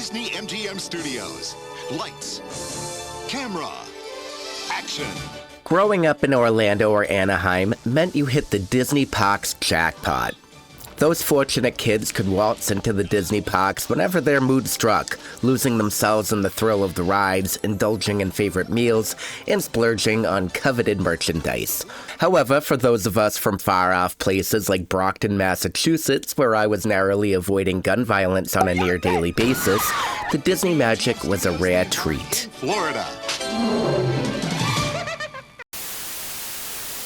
Disney MGM Studios. Lights, camera, action. Growing up in Orlando or Anaheim meant you hit the Disney Parks jackpot. Those fortunate kids could waltz into the Disney parks whenever their mood struck, losing themselves in the thrill of the rides, indulging in favorite meals, and splurging on coveted merchandise. However, for those of us from far-off places like Brockton, Massachusetts, where I was narrowly avoiding gun violence on a near-daily basis, the Disney magic was a rare treat. Florida.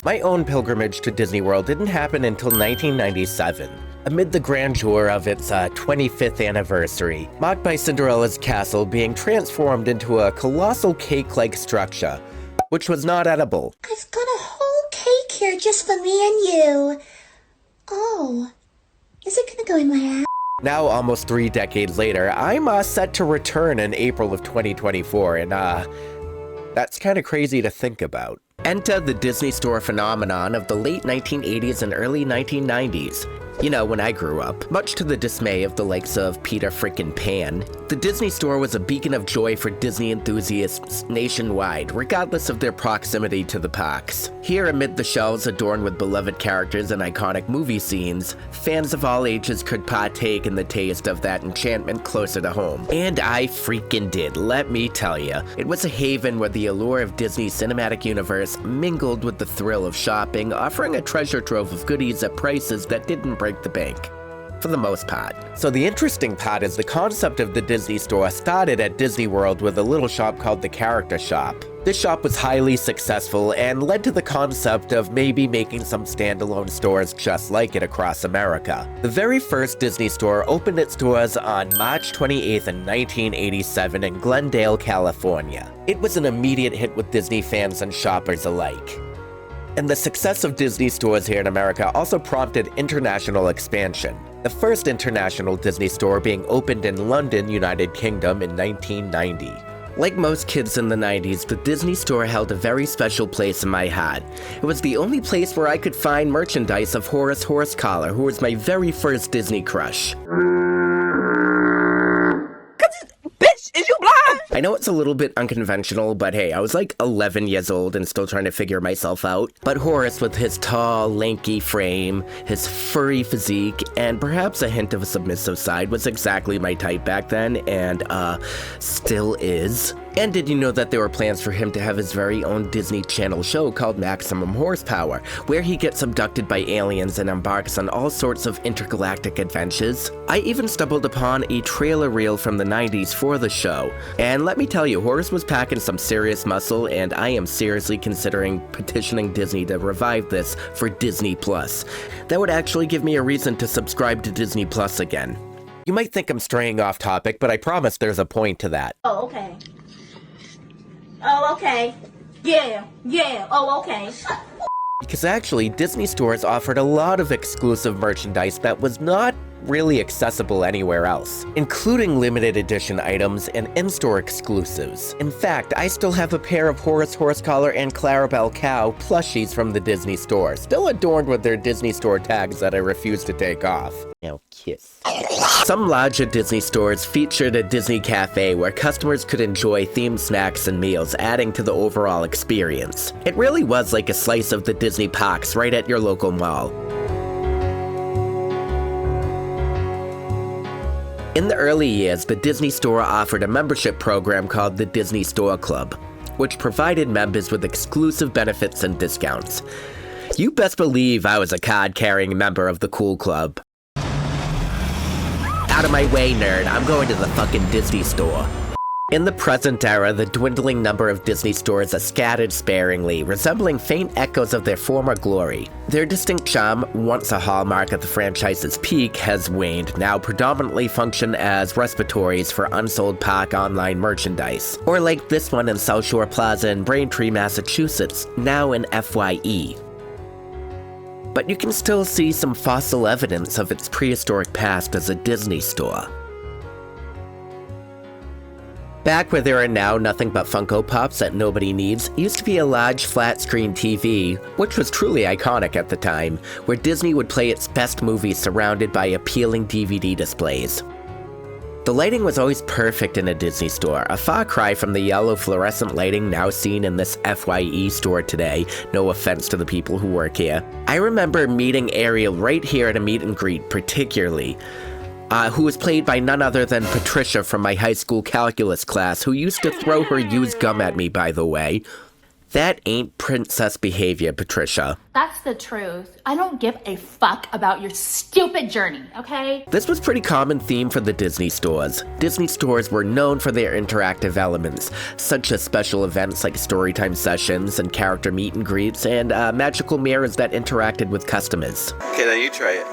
My own pilgrimage to Disney World didn't happen until 1997, amid the grandeur of its 25th anniversary, marked by Cinderella's castle being transformed into a colossal cake-like structure, which was not edible. I've got a whole cake here just for me and you. Oh, is it gonna go in my ass? Now, almost 3 decades later, I'm set to return in April of 2024, and that's kind of crazy to think about. Enter the Disney Store phenomenon of the late 1980s and early 1990s. You know, when I grew up, much to the dismay of the likes of Peter frickin' Pan, the Disney Store was a beacon of joy for Disney enthusiasts nationwide, regardless of their proximity to the parks. Here, amid the shelves adorned with beloved characters and iconic movie scenes, fans of all ages could partake in the taste of that enchantment closer to home. And I freaking did, let me tell ya. It was a haven where the allure of Disney's cinematic universe mingled with the thrill of shopping, offering a treasure trove of goodies at prices that didn't break the bank, for the most part. So the interesting part is the concept of the Disney Store started at Disney World with a little shop called the Character Shop. This shop was highly successful and led to the concept of maybe making some standalone stores just like it across America. The very first Disney Store opened its doors on March 28th in 1987 in Glendale, California. It was an immediate hit with Disney fans and shoppers alike. And the success of Disney stores here in America also prompted international expansion, the first international Disney store being opened in London, United Kingdom in 1990. Like most kids in the 90s, the Disney Store held a very special place in my heart. It was the only place where I could find merchandise of Horace Horsecollar, who was my very first Disney crush. Is you blind? I know it's a little bit unconventional, but hey, I was like 11 years old and still trying to figure myself out. But Horace, with his tall, lanky frame, his furry physique, and perhaps a hint of a submissive side, was exactly my type back then, and still is. And did you know that there were plans for him to have his very own Disney Channel show called Maximum Horsepower, where he gets abducted by aliens and embarks on all sorts of intergalactic adventures? I even stumbled upon a trailer reel from the 90s for the show, and let me tell you, Horace was packing some serious muscle, and I am seriously considering petitioning Disney to revive this for Disney Plus. That would actually give me a reason to subscribe to Disney Plus again. You might think I'm straying off topic, but I promise there's a point to that. Oh, okay. Oh, okay. Yeah. Oh, okay. Because actually, Disney stores offered a lot of exclusive merchandise that was not really accessible anywhere else, including limited edition items and in-store exclusives. In fact, I still have a pair of Horace Horsecollar and Clarabelle Cow plushies from the Disney Store, still adorned with their Disney Store tags that I refuse to take off. Now kiss. Some larger Disney stores featured a Disney cafe where customers could enjoy themed snacks and meals, adding to the overall experience. It really was like a slice of the Disney parks right at your local mall. In the early years, the Disney Store offered a membership program called the Disney Store Club, which provided members with exclusive benefits and discounts. You best believe I was a card-carrying member of the cool club. Out of my way, nerd, I'm going to the fucking Disney Store. In the present era, the dwindling number of Disney stores are scattered sparingly, resembling faint echoes of their former glory. Their distinct charm, once a hallmark at the franchise's peak, has waned, now predominantly function as respiratories for unsold park online merchandise. Or like this one in South Shore Plaza in Braintree, Massachusetts, now in FYE. But you can still see some fossil evidence of its prehistoric past as a Disney store. Back where there are now nothing but Funko Pops that nobody needs, used to be a large flat-screen TV, which was truly iconic at the time, where Disney would play its best movies surrounded by appealing DVD displays. The lighting was always perfect in a Disney store, a far cry from the yellow fluorescent lighting now seen in this FYE store today, no offense to the people who work here. I remember meeting Ariel right here at a meet and greet particularly, who was played by none other than Patricia from my high school calculus class, who used to throw her used gum at me, by the way. That ain't princess behavior, Patricia. That's the truth. I don't give a fuck about your stupid journey, okay? This was pretty common theme for the Disney stores. Disney stores were known for their interactive elements, such as special events like storytime sessions and character meet and greets, and magical mirrors that interacted with customers. Okay, now you try it.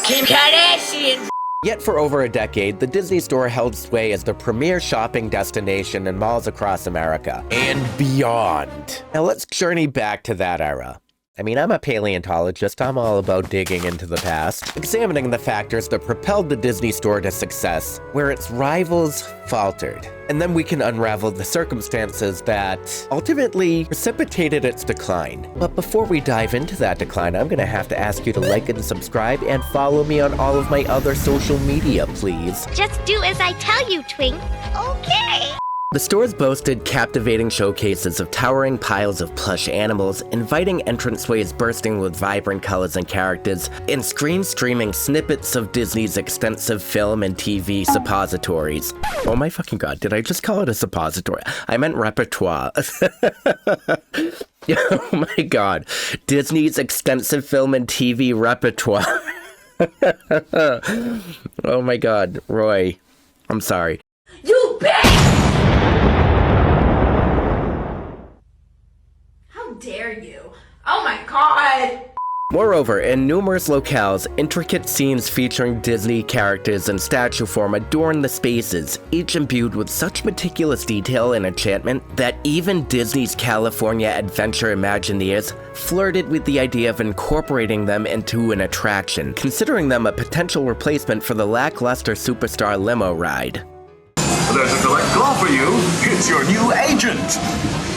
Kim Kardashian. Yet for over a decade, the Disney Store held sway as the premier shopping destination in malls across America and beyond. Now let's journey back to that era. I mean, I'm a paleontologist. I'm all about digging into the past, examining the factors that propelled the Disney Store to success, where its rivals faltered. And then we can unravel the circumstances that ultimately precipitated its decline. But before we dive into that decline, I'm gonna have to ask you to like and subscribe and follow me on all of my other social media, please. Just do as I tell you, Twink. Okay. The stores boasted captivating showcases of towering piles of plush animals, inviting entranceways bursting with vibrant colors and characters, and screens streaming snippets of Disney's extensive film and TV suppositories. Oh my fucking god, did I just call it a suppository? I meant repertoire. Oh my god. Disney's extensive film and TV repertoire. Oh my god, Roy. I'm sorry. You bitch! How dare you? Oh my god! Moreover, in numerous locales, intricate scenes featuring Disney characters in statue form adorn the spaces, each imbued with such meticulous detail and enchantment that even Disney's California Adventure Imagineers flirted with the idea of incorporating them into an attraction, considering them a potential replacement for the lackluster Superstar limo ride. There's a direct call for you. It's your new agent.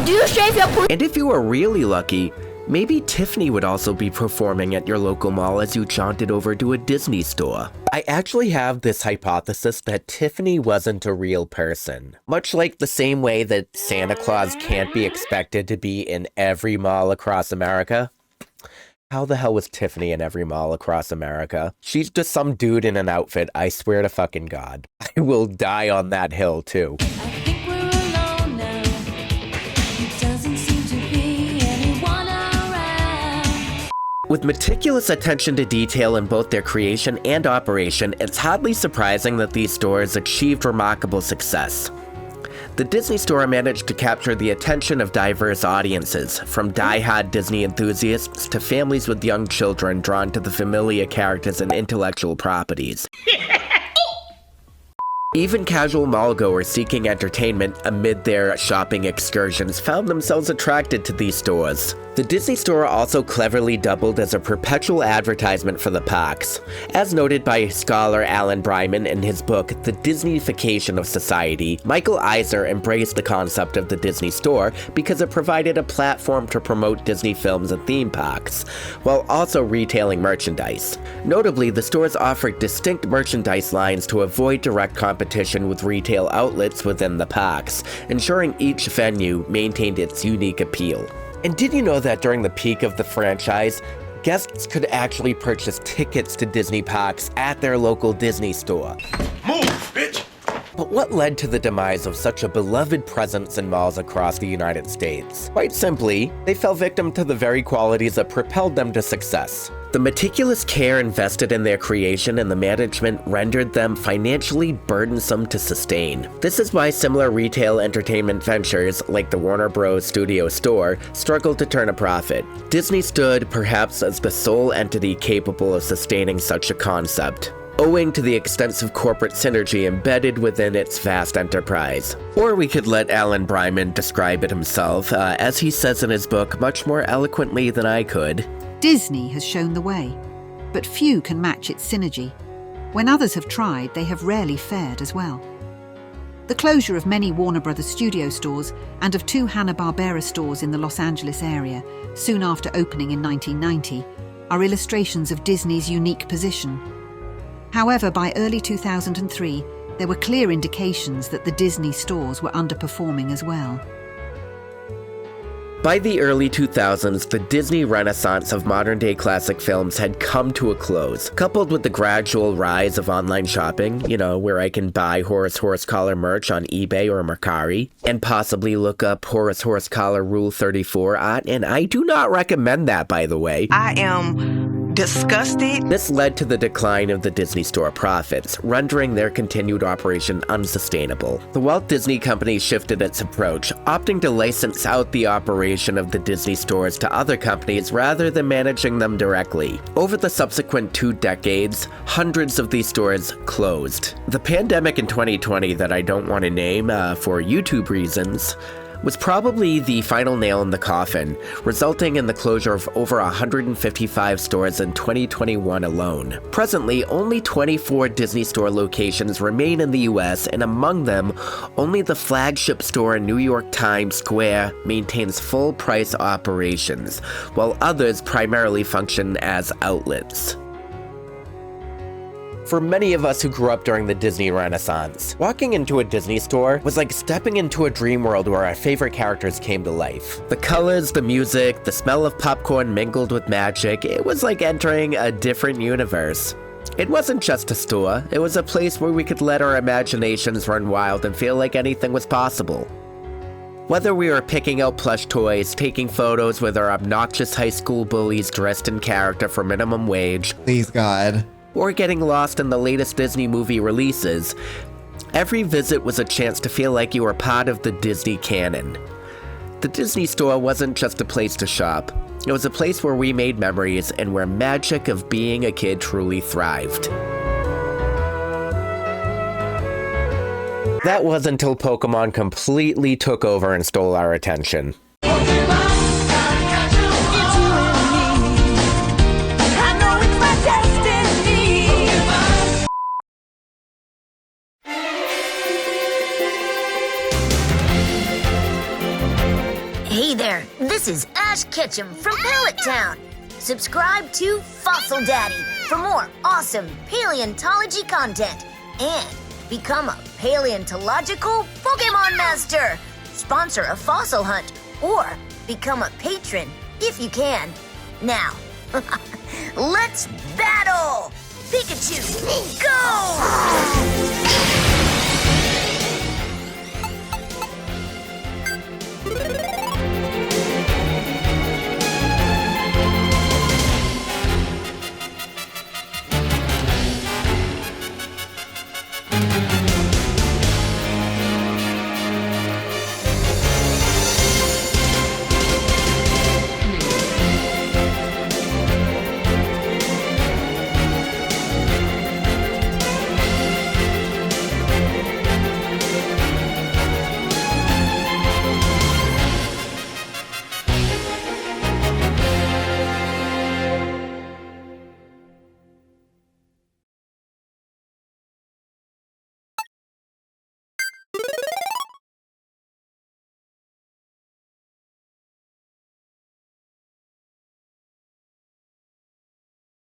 Do you shave your poo? And if you were really lucky, maybe Tiffany would also be performing at your local mall as you jaunted over to a Disney store. I actually have this hypothesis that Tiffany wasn't a real person. Much like the same way that Santa Claus can't be expected to be in every mall across America. How the hell was Tiffany in every mall across America? She's just some dude in an outfit, I swear to fucking God. I will die on that hill too. With meticulous attention to detail in both their creation and operation, it's hardly surprising that these stores achieved remarkable success. The Disney Store managed to capture the attention of diverse audiences, from die-hard Disney enthusiasts to families with young children drawn to the familiar characters and intellectual properties. Even casual mall-goers seeking entertainment amid their shopping excursions found themselves attracted to these stores. The Disney Store also cleverly doubled as a perpetual advertisement for the parks. As noted by scholar Alan Bryman in his book, The Disneyfication of Society, Michael Eisner embraced the concept of the Disney Store because it provided a platform to promote Disney films and theme parks, while also retailing merchandise. Notably, the stores offered distinct merchandise lines to avoid direct competition with retail outlets within the parks, ensuring each venue maintained its unique appeal. And did you know that during the peak of the franchise, guests could actually purchase tickets to Disney parks at their local Disney store? Move, bitch! But what led to the demise of such a beloved presence in malls across the United States? Quite simply, they fell victim to the very qualities that propelled them to success. The meticulous care invested in their creation and the management rendered them financially burdensome to sustain. This is why similar retail entertainment ventures, like the Warner Bros. Studio Store, struggled to turn a profit. Disney stood perhaps as the sole entity capable of sustaining such a concept, owing to the extensive corporate synergy embedded within its vast enterprise. Or we could let Alan Bryman describe it himself, as he says in his book much more eloquently than I could. Disney has shown the way, but few can match its synergy. When others have tried, they have rarely fared as well. The closure of many Warner Bros. Studio stores and of 2 Hanna-Barbera stores in the Los Angeles area, soon after opening in 1990, are illustrations of Disney's unique position. However, by early 2003, there were clear indications that the Disney stores were underperforming as well. By the early 2000s, the Disney renaissance of modern-day classic films had come to a close. Coupled with the gradual rise of online shopping, where I can buy Horse Collar merch on eBay or Mercari, and possibly look up Horse Collar Rule 34 art, and I do not recommend that, by the way. I am disgusted. This led to the decline of the Disney Store profits, rendering their continued operation unsustainable. The Walt Disney Company shifted its approach, opting to license out the operation of the Disney stores to other companies rather than managing them directly. Over the subsequent 2 decades, hundreds of these stores closed. The pandemic in 2020 that I don't want to name for YouTube reasons was probably the final nail in the coffin, resulting in the closure of over 155 stores in 2021 alone. Presently, only 24 Disney Store locations remain in the US, and among them, only the flagship store in New York Times Square maintains full-price operations, while others primarily function as outlets. For many of us who grew up during the Disney Renaissance, walking into a Disney store was like stepping into a dream world where our favorite characters came to life. The colors, the music, the smell of popcorn mingled with magic, it was like entering a different universe. It wasn't just a store, it was a place where we could let our imaginations run wild and feel like anything was possible. Whether we were picking out plush toys, taking photos with our obnoxious high school bullies dressed in character for minimum wage, Please God. or getting lost in the latest Disney movie releases, every visit was a chance to feel like you were part of the Disney canon. The Disney Store wasn't just a place to shop. It was a place where we made memories and where magic of being a kid truly thrived. That was until Pokemon completely took over and stole our attention. Hey there, this is Ash Ketchum from Pallet Town. Subscribe to Fossil Daddy for more awesome paleontology content and become a paleontological Pokemon Master. Sponsor a fossil hunt or become a patron if you can. Now, let's battle! Pikachu, go!